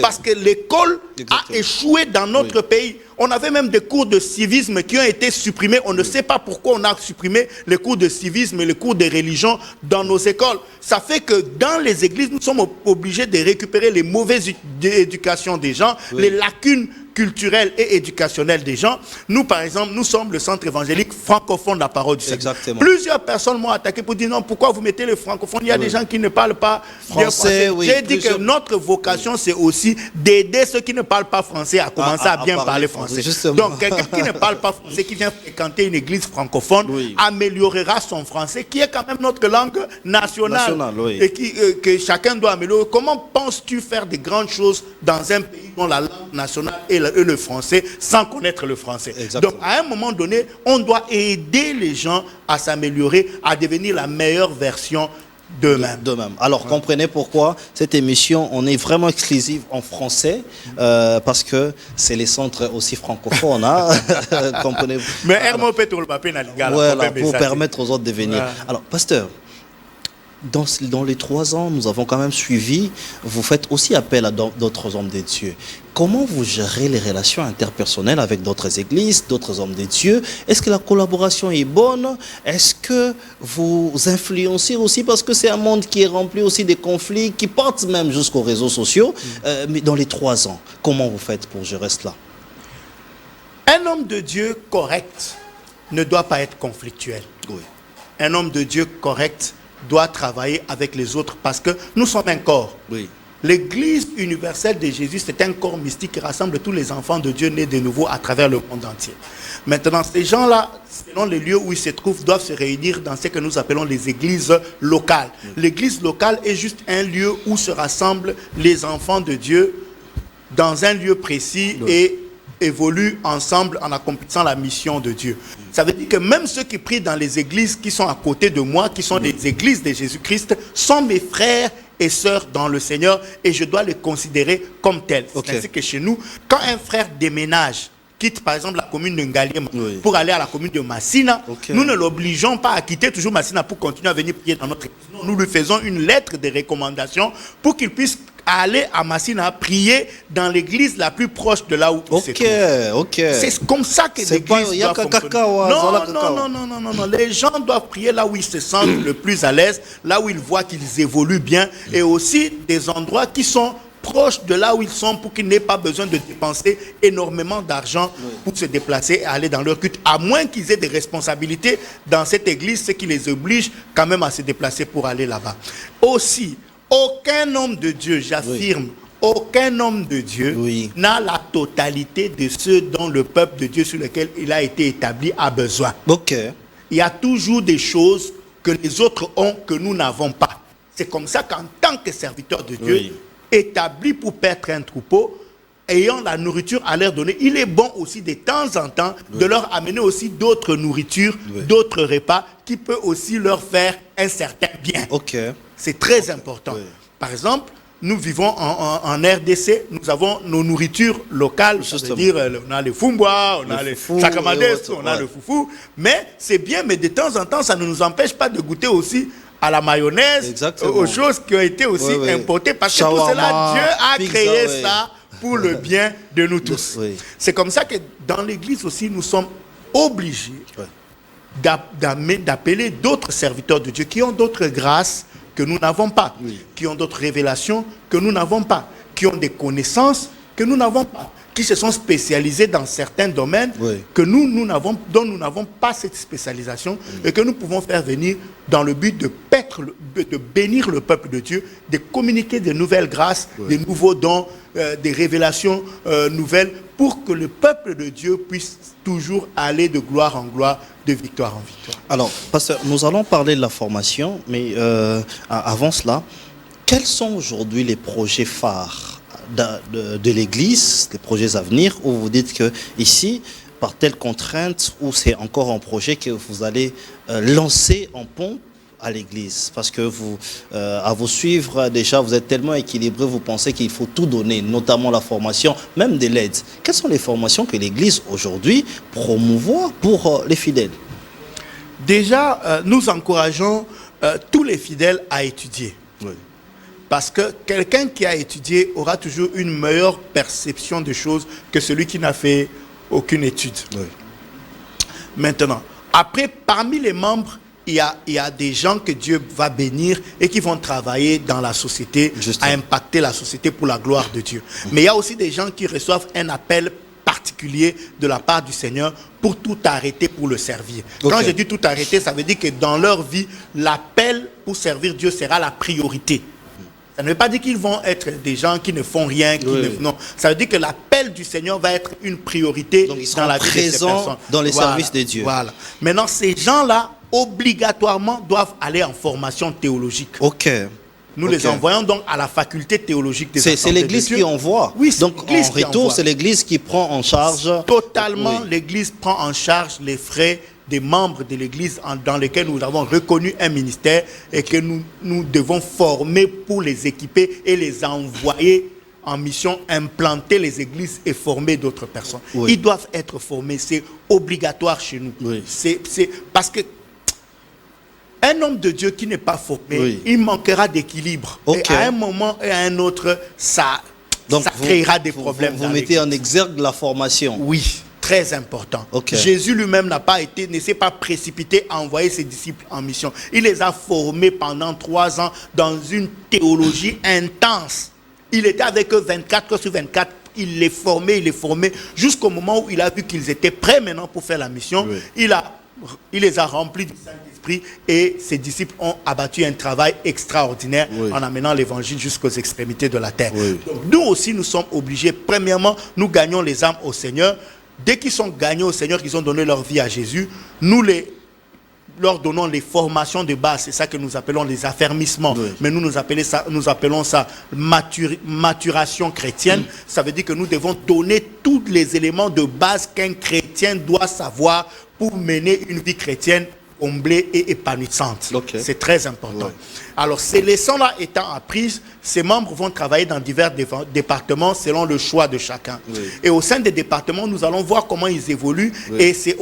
Parce que l'école a échoué dans notre pays. On avait même des cours de civisme qui ont été supprimés. On ne sait pas pourquoi on a supprimé les cours de civisme et les cours de religion dans nos écoles. Ça fait que dans les églises, nous sommes obligés de récupérer les mauvaises éducations des gens, les lacunes culturelles et éducationnelles des gens. Nous, par exemple, nous sommes le centre évangélique francophone de la parole du Seigneur. Plusieurs personnes m'ont attaqué pour dire non, pourquoi vous mettez les francophones? Il y a des gens qui ne parlent pas français. J'ai dit que notre vocation, c'est aussi d'aider ceux qui ne parlent pas français à commencer à bien parler français. Donc, quelqu'un qui ne parle pas français, qui vient fréquenter une église francophone, améliorera son français, qui est quand même notre langue nationale. Et que chacun doit améliorer. Comment penses-tu faire de grandes choses dans un pays dont la langue nationale est le français sans connaître le français? Donc, à un moment donné, on doit aider les gens à s'améliorer, à devenir la meilleure version d'eux-mêmes. Alors, comprenez pourquoi cette émission, on est vraiment exclusive en français, parce que c'est les centres aussi francophones. Comprenez. Mais voilà, pour permettre aux autres de venir. Alors, pasteur, dans les 3 ans, nous avons quand même suivi, vous faites aussi appel à d'autres hommes de Dieu. Comment vous gérez les relations interpersonnelles avec d'autres églises, d'autres hommes de Dieu? Est-ce que la collaboration est bonne? Est-ce que vous influencez aussi? Parce que c'est un monde qui est rempli aussi de conflits, qui partent même jusqu'aux réseaux sociaux. Mais dans les 3 ans, comment vous faites pour gérer cela? Un homme de Dieu correct ne doit pas être conflictuel. Un homme de Dieu correct doit travailler avec les autres parce que nous sommes un corps. L'église universelle de Jésus, c'est un corps mystique qui rassemble tous les enfants de Dieu nés de nouveau à travers le monde entier. Maintenant, ces gens-là, selon les lieux où ils se trouvent, doivent se réunir dans ce que nous appelons les églises locales. L'église locale est juste un lieu où se rassemblent les enfants de Dieu dans un lieu précis et évoluent ensemble en accomplissant la mission de Dieu. Ça veut dire que même ceux qui prient dans les églises qui sont à côté de moi, qui sont des églises de Jésus-Christ, sont mes frères et sœurs dans le Seigneur et je dois les considérer comme tels. C'est ainsi que chez nous, quand un frère déménage, quitte par exemple la commune de Ngaliema pour aller à la commune de Massina, nous ne l'obligeons pas à quitter toujours Massina pour continuer à venir prier dans notre église. Nous lui faisons une lettre de recommandation pour qu'il puisse aller à Massina prier dans l'église la plus proche de là où il se trouve. C'est comme ça que l'église doit fonctionner. Non. Les gens doivent prier là où ils se sentent le plus à l'aise, là où ils voient qu'ils évoluent bien, et aussi des endroits qui sont proches de là où ils sont pour qu'ils n'aient pas besoin de dépenser énormément d'argent pour se déplacer et aller dans leur culte, à moins qu'ils aient des responsabilités dans cette église, ce qui les oblige quand même à se déplacer pour aller là-bas. Aussi, aucun homme de Dieu, j'affirme, aucun homme de Dieu n'a la totalité de ce dont le peuple de Dieu sur lequel il a été établi a besoin. Il y a toujours des choses que les autres ont que nous n'avons pas. C'est comme ça qu'en tant que serviteur de Dieu, établi pour paître un troupeau, ayant la nourriture à leur donner, il est bon aussi de temps en temps de leur amener aussi d'autres nourritures, d'autres repas qui peut aussi leur faire un certain bien. Ok. C'est très important. Par exemple, nous vivons en RDC, nous avons nos nourritures locales, c'est-à-dire on a les fumbois, on a les sakamades, on a le foufou, mais c'est bien, mais de temps en temps, ça ne nous empêche pas de goûter aussi à la mayonnaise, aux choses qui ont été aussi importées, parce que tout cela, Dieu a créé ça pour le bien de nous tous. C'est comme ça que dans l'église aussi, nous sommes obligés d'appeler d'autres serviteurs de Dieu qui ont d'autres grâces que nous n'avons pas, qui ont d'autres révélations que nous n'avons pas, qui ont des connaissances que nous n'avons pas, qui se sont spécialisés dans certains domaines que dont nous n'avons pas cette spécialisation et que nous pouvons faire venir dans le but de bénir le peuple de Dieu, de communiquer de nouvelles grâces, de nouveaux dons, des révélations nouvelles pour que le peuple de Dieu puisse toujours aller de gloire en gloire, de victoire en victoire. Alors, pasteur, nous allons parler de la formation, mais avant cela, quels sont aujourd'hui les projets phares de l'Église, les projets à venir, où vous dites que ici, par telle contrainte, ou c'est encore un projet que vous allez lancer en pompe à l'Église, parce que vous, à vous suivre, déjà, vous êtes tellement équilibré, vous pensez qu'il faut tout donner, notamment la formation, même de l'aide. Quelles sont les formations que l'Église, aujourd'hui, promouvoit pour les fidèles? Déjà, nous encourageons tous les fidèles à étudier. Parce que quelqu'un qui a étudié aura toujours une meilleure perception des choses que celui qui n'a fait aucune étude. Maintenant, après, parmi les membres, il y a des gens que Dieu va bénir et qui vont travailler dans la société, à impacter la société pour la gloire de Dieu. Mais il y a aussi des gens qui reçoivent un appel particulier de la part du Seigneur pour tout arrêter pour le servir. Quand je dis tout arrêter, ça veut dire que dans leur vie, l'appel pour servir Dieu sera la priorité. Ça ne veut pas dire qu'ils vont être des gens qui ne font rien. Non, ça veut dire que l'appel du Seigneur va être une priorité dans la vie de ces personnes. Dans les services de Dieu. Voilà. Maintenant, ces gens-là, obligatoirement, doivent aller en formation théologique. Nous les envoyons donc à la faculté théologique des Assemblées de Dieu. C'est l'Église qui envoie. Oui, donc en retour, c'est l'Église qui prend en charge. Totalement, l'Église prend en charge les frais des membres de l'Église dans lesquels nous avons reconnu un ministère et que nous devons former pour les équiper et les envoyer en mission, implanter les églises et former d'autres personnes. Ils doivent être formés, c'est obligatoire chez nous. C'est parce que un homme de Dieu qui n'est pas formé, il manquera d'équilibre. Et à un moment et à un autre, ça créera des problèmes. Vous mettez en exergue la formation. Oui. Très important. Jésus lui-même ne s'est pas précipité à envoyer ses disciples en mission. Il les a formés pendant 3 ans dans une théologie intense. Il était avec eux 24 heures sur 24. Il les formait jusqu'au moment où il a vu qu'ils étaient prêts maintenant pour faire la mission. Il les a remplis du Saint-Esprit et ses disciples ont abattu un travail extraordinaire en amenant l'évangile jusqu'aux extrémités de la terre. Donc nous aussi, nous sommes obligés. Premièrement, nous gagnons les âmes au Seigneur. Dès qu'ils sont gagnés au Seigneur, qu'ils ont donné leur vie à Jésus, nous leur donnons les formations de base. C'est ça que nous appelons les affermissements. Mais nous appelons ça maturation chrétienne. Ça veut dire que nous devons donner tous les éléments de base qu'un chrétien doit savoir pour mener une vie chrétienne comblée et épanouissante. C'est très important. Alors, ces leçons-là étant apprises, ces membres vont travailler dans divers départements selon le choix de chacun. Et au sein des départements, nous allons voir comment ils évoluent. Et c'est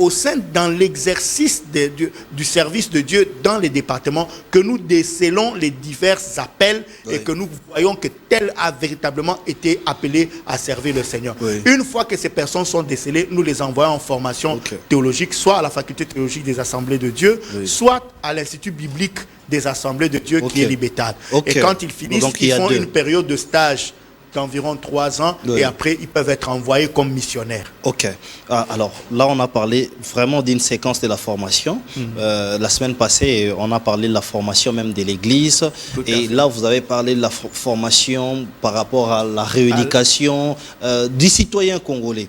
dans l'exercice du service de Dieu dans les départements que nous décelons les divers appels et que nous voyons que tel a véritablement été appelé à servir le Seigneur. Une fois que ces personnes sont décelées, nous les envoyons en formation théologique, soit à la faculté théologique des Assemblées de Dieu, soit à l'Institut biblique des Assemblées de Dieu qui est Libétal. Et quand ils finissent, donc, ils font une période de stage d'environ 3 ans et après ils peuvent être envoyés comme missionnaires. Alors là on a parlé vraiment d'une séquence de la formation. La semaine passée on a parlé de la formation même de l'église et là vous avez parlé de la formation par rapport à la rééducation du citoyen congolais.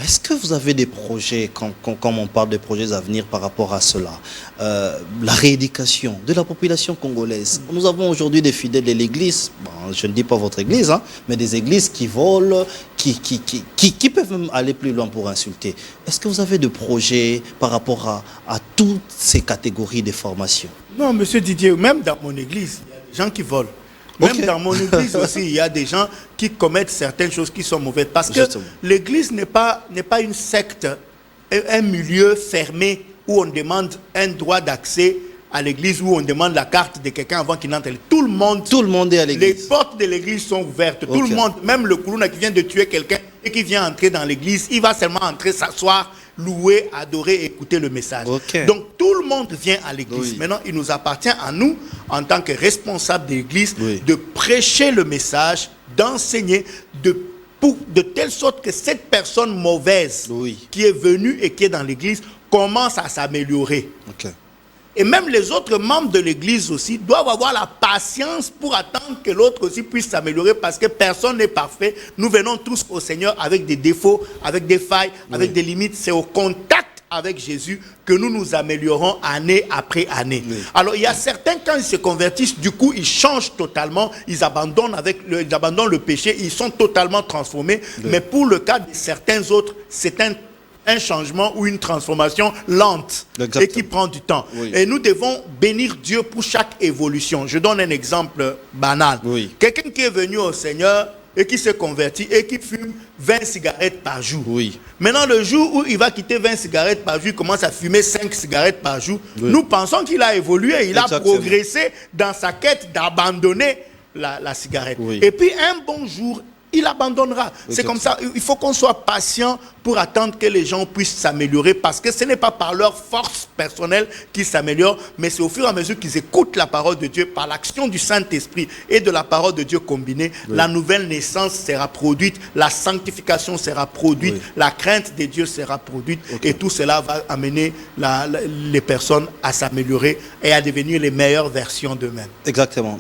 Est-ce que vous avez des projets, quand on parle de projets à venir par rapport à cela, la rééducation de la population congolaise? Nous avons aujourd'hui des fidèles de l'église, bon, je ne dis pas votre église, mais des églises qui volent, qui peuvent même aller plus loin pour insulter. Est-ce que vous avez des projets par rapport à toutes ces catégories de formation? Non, monsieur Didier, même dans mon église, il y a des gens qui volent. Même dans mon église aussi, il y a des gens qui commettent certaines choses qui sont mauvaises. Parce que l'église n'est pas une secte, un milieu fermé où on demande un droit d'accès à l'église, où on demande la carte de quelqu'un avant qu'il n'entre. Tout le monde est à l'église. Les portes de l'église sont ouvertes. Tout le monde, même le Koulouna qui vient de tuer quelqu'un et qui vient entrer dans l'église, il va seulement entrer, s'asseoir, louer, adorer et écouter le message. Donc tout le monde vient à l'église. Maintenant, il nous appartient à nous, en tant que responsables de l'église, de prêcher le message, d'enseigner, de telle sorte que cette personne mauvaise qui est venue et qui est dans l'église commence à s'améliorer. Et même les autres membres de l'église aussi doivent avoir la patience pour attendre que l'autre aussi puisse s'améliorer, parce que personne n'est parfait. Nous venons tous au Seigneur avec des défauts, avec des failles, avec des limites. C'est au contact avec Jésus que nous nous améliorons année après année. Alors il y a certains, quand ils se convertissent, du coup ils changent totalement, ils abandonnent le péché, ils sont totalement transformés. Mais pour le cas de certains autres, c'est un changement ou une transformation lente et qui prend du temps. Et nous devons bénir Dieu pour chaque évolution. Je donne un exemple banal. Quelqu'un qui est venu au Seigneur et qui s'est converti et qui fume 20 cigarettes par jour. Maintenant, le jour où il va quitter 20 cigarettes par jour, il commence à fumer 5 cigarettes par jour. Nous pensons qu'il a évolué, il a progressé dans sa quête d'abandonner la cigarette. Et puis un bon jour, il abandonnera. C'est comme ça. Il faut qu'on soit patient pour attendre que les gens puissent s'améliorer, parce que ce n'est pas par leur force personnelle qu'ils s'améliorent, mais c'est au fur et à mesure qu'ils écoutent la parole de Dieu, par l'action du Saint-Esprit et de la parole de Dieu combinée, la nouvelle naissance sera produite, la sanctification sera produite, la crainte de Dieu sera produite, et tout cela va amener les personnes à s'améliorer et à devenir les meilleures versions d'eux-mêmes. Exactement.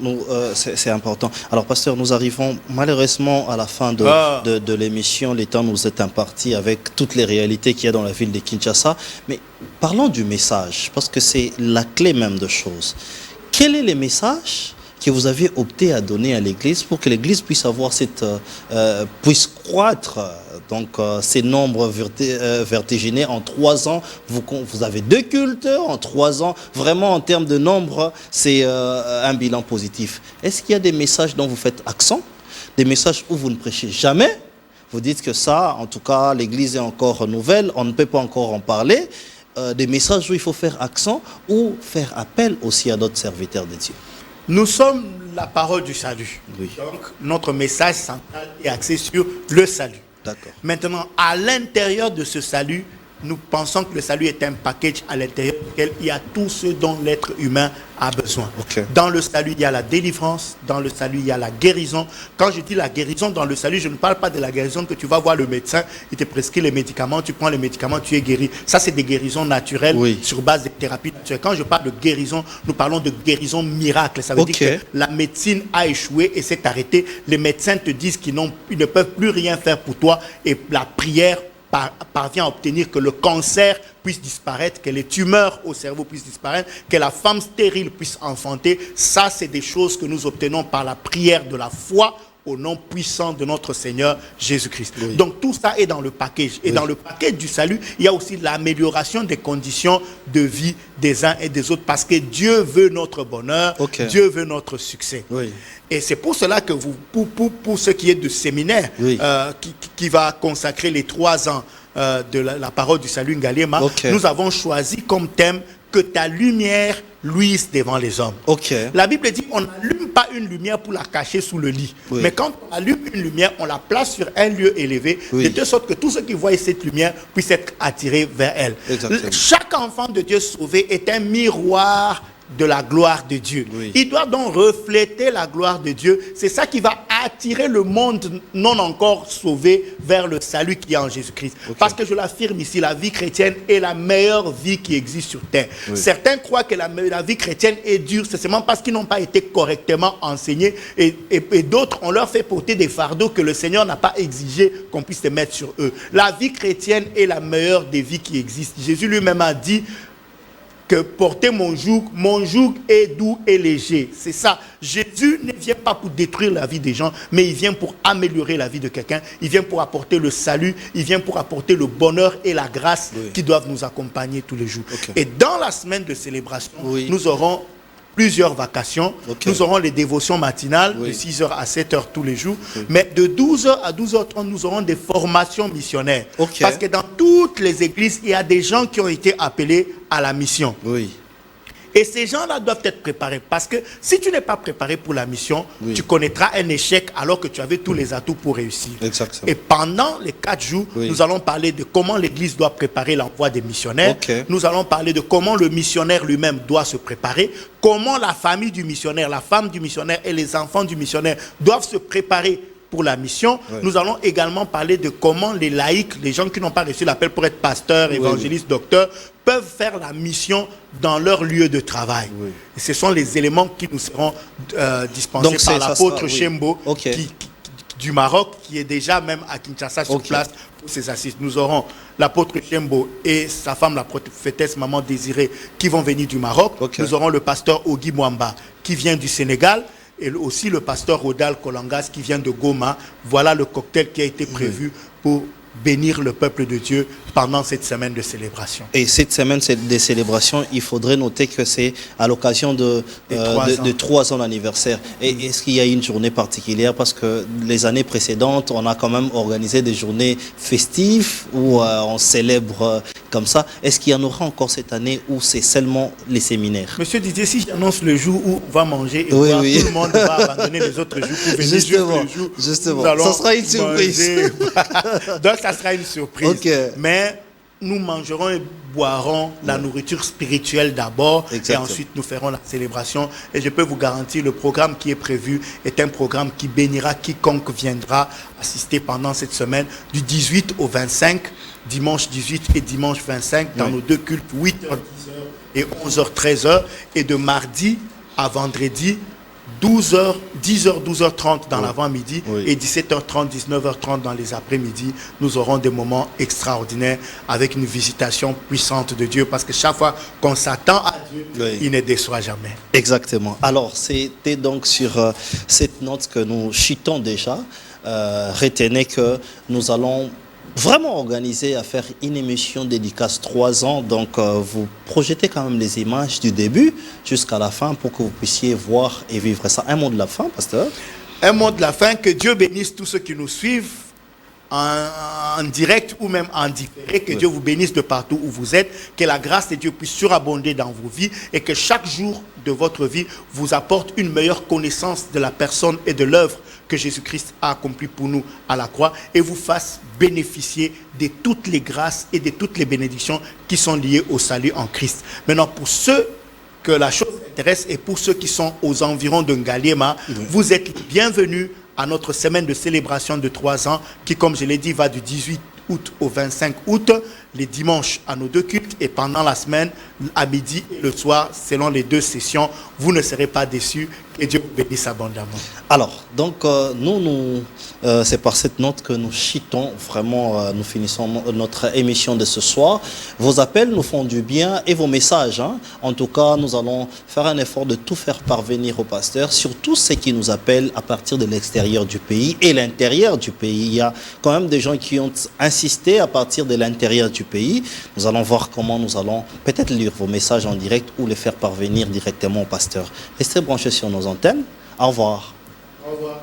C'est important. Alors, pasteur, nous arrivons malheureusement à la fin de l'émission. Le temps nous est imparti avec toutes les réalités qu'il y a dans la ville de Kinshasa. Mais parlons du message, parce que c'est la clé même de choses. Quel est le message que vous avez opté à donner à l'église pour que l'église puisse avoir puisse croître, ces nombres vertigineux? En 3 ans, vous avez 2 cultes en 3 ans. Vraiment, en termes de nombre, c'est un bilan positif. Est-ce qu'il y a des messages dont vous faites accent? Des messages où vous ne prêchez jamais? Vous dites que ça, en tout cas, l'église est encore nouvelle, on ne peut pas encore en parler. Des messages où il faut faire accent ou faire appel aussi à d'autres serviteurs de Dieu. Nous sommes la parole du salut. Donc, notre message central est axé sur le salut. Maintenant, à l'intérieur de ce salut, nous pensons que le salut est un package à l'intérieur duquel il y a tout ce dont l'être humain a besoin. Dans le salut, il y a la délivrance. Dans le salut, il y a la guérison. Quand je dis la guérison dans le salut, je ne parle pas de la guérison que tu vas voir le médecin, il te prescrit les médicaments, tu prends les médicaments, tu es guéri. Ça, c'est des guérisons naturelles sur base de thérapies naturelles. Quand je parle de guérison, nous parlons de guérison miracle. Ça veut dire que la médecine a échoué et s'est arrêtée. Les médecins te disent qu'ils ne peuvent plus rien faire pour toi, et la prière parvient à obtenir que le cancer puisse disparaître, que les tumeurs au cerveau puissent disparaître, que la femme stérile puisse enfanter. Ça, c'est des choses que nous obtenons par la prière de la foi au nom puissant de notre Seigneur Jésus-Christ. Donc tout ça est dans le package. Et dans le package du salut, il y a aussi l'amélioration des conditions de vie des uns et des autres, parce que Dieu veut notre bonheur, Dieu veut notre succès. Et c'est pour cela que pour ce qui est du séminaire qui va consacrer les 3 ans de la parole du salut Ngaliema, nous avons choisi comme thème que ta lumière luise devant les hommes. La Bible dit on n'allume pas une lumière pour la cacher sous le lit. Mais quand on allume une lumière, on la place sur un lieu élevé, de telle sorte que tous ceux qui voient cette lumière puissent être attirés vers elle. Chaque enfant de Dieu sauvé est un miroir de la gloire de Dieu. Il doit donc refléter la gloire de Dieu. C'est ça qui va attirer le monde non encore sauvé vers le salut qui est en Jésus-Christ. Parce que je l'affirme ici, la vie chrétienne est la meilleure vie qui existe sur terre. Certains croient que la vie chrétienne est dure, c'est seulement parce qu'ils n'ont pas été correctement enseignés, et d'autres, on leur fait porter des fardeaux que le Seigneur n'a pas exigé qu'on puisse les mettre sur eux. La vie chrétienne est la meilleure des vies qui existent. Jésus lui-même a dit: que porter mon joug est doux et léger. C'est ça. Jésus ne vient pas pour détruire la vie des gens, mais il vient pour améliorer la vie de quelqu'un. Il vient pour apporter le salut, il vient pour apporter le bonheur et la grâce qui doivent nous accompagner tous les jours. Et dans la semaine de célébration, nous aurons plusieurs vacations. Nous aurons les dévotions matinales de 6h à 7h tous les jours. Mais de 12h à 12h30, nous aurons des formations missionnaires. Parce que dans toutes les églises, il y a des gens qui ont été appelés à la mission. Et ces gens-là doivent être préparés. Parce que si tu n'es pas préparé pour la mission, tu connaîtras un échec alors que tu avais tous les atouts pour réussir. Et pendant les 4 jours, nous allons parler de comment l'Église doit préparer l'envoi des missionnaires. Nous allons parler de comment le missionnaire lui-même doit se préparer. Comment la famille du missionnaire, la femme du missionnaire et les enfants du missionnaire doivent se préparer pour la mission. Nous allons également parler de comment les laïcs, les gens qui n'ont pas reçu l'appel pour être pasteur, évangéliste, docteur, peuvent faire la mission dans leur lieu de travail. Et ce sont les éléments qui nous seront dispensés par l'apôtre Chembo du Maroc, qui est déjà même à Kinshasa sur place pour ses assises. Nous aurons l'apôtre Chembo et sa femme, la prophétesse Maman Désirée, qui vont venir du Maroc. Nous aurons le pasteur Ogi Mwamba, qui vient du Sénégal, et aussi le pasteur Rodal Kolangas qui vient de Goma. Voilà le cocktail qui a été prévu pour bénir le peuple de Dieu pendant cette semaine de célébration. Et cette semaine de célébration, il faudrait noter que c'est à l'occasion de 3 ans d'anniversaire. Et est-ce qu'il y a une journée particulière? Parce que les années précédentes, on a quand même organisé des journées festives où on célèbre comme ça. Est-ce qu'il y en aura encore cette année où c'est seulement les séminaires? Monsieur Didier, si j'annonce le jour où on va manger et boire, tout le monde va abandonner les autres jours pour venir justement. Ça sera une surprise. Donc ça sera une surprise. Mais nous mangerons et boirons la nourriture spirituelle d'abord et ensuite nous ferons la célébration. Et je peux vous garantir, le programme qui est prévu est un programme qui bénira quiconque viendra assister pendant cette semaine du 18 au 25, dimanche 18 et dimanche 25 dans nos 2 cultes, 8h, 10h et 11h, 13h, et de mardi à vendredi 12h, 10h, 12h30 dans l'avant-midi et 17h30, 19h30 dans les après-midi. Nous aurons des moments extraordinaires avec une visitation puissante de Dieu, parce que chaque fois qu'on s'attend à Dieu, il ne déçoit jamais. Exactement. Alors, c'était donc sur cette note que nous chutons déjà. Retenez que nous allons vraiment organisé à faire une émission dédicace 3 ans. Donc, vous projetez quand même les images du début jusqu'à la fin pour que vous puissiez voir et vivre ça. Un mot de la fin, pasteur? Un mot de la fin. Que Dieu bénisse tous ceux qui nous suivent en direct ou même en différé. Que Dieu vous bénisse de partout où vous êtes. Que la grâce de Dieu puisse surabonder dans vos vies et que chaque jour de votre vie vous apporte une meilleure connaissance de la personne et de l'œuvre que Jésus-Christ a accompli pour nous à la croix et vous fasse bénéficier de toutes les grâces et de toutes les bénédictions qui sont liées au salut en Christ. Maintenant, pour ceux que la chose intéresse et pour ceux qui sont aux environs de Ngaliema, vous êtes bienvenus à notre semaine de célébration de 3 ans qui, comme je l'ai dit, va du 18 août au 25 août, les dimanches à nos 2 cultes et pendant la semaine, à midi et le soir, selon les 2 sessions. Vous ne serez pas déçus et Dieu vous bénisse abondamment. Alors, donc, c'est par cette note que nous chutons vraiment, nous finissons notre émission de ce soir. Vos appels nous font du bien et vos messages. En tout cas, nous allons faire un effort de tout faire parvenir au pasteur, surtout ceux qui nous appellent à partir de l'extérieur du pays et l'intérieur du pays. Il y a quand même des gens qui ont insisté à partir de l'intérieur du pays. Nous allons voir comment nous allons peut-être lire vos messages en direct ou les faire parvenir directement au pasteur. Restez branchés sur nos antennes. Au revoir. Au revoir.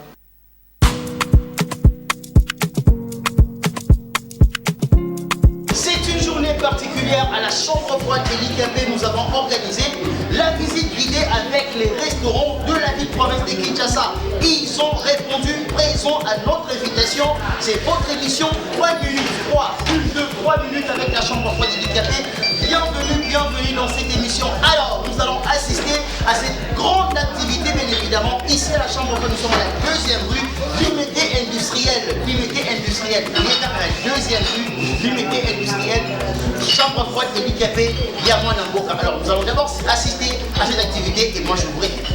C'est une journée particulière à la chambre froide de l'IKP. Nous avons organisé la visite guidée avec les restaurants de la ville province de Kinshasa. Ils ont répondu présent à notre invitation. C'est votre émission 3 minutes, 3 minutes avec la chambre froide de l'IKP. Bienvenue dans cette émission. Alors, nous allons assister à cette grande activité, bien évidemment. Ici à la chambre froide, nous sommes à la 2e rue, l'unité industrielle. La 2e rue, l'unité industrielle, chambre froide de l'IKP, Yamouan Namboka. Alors, nous allons d'abord assister à cette activité et moi je vous réponds.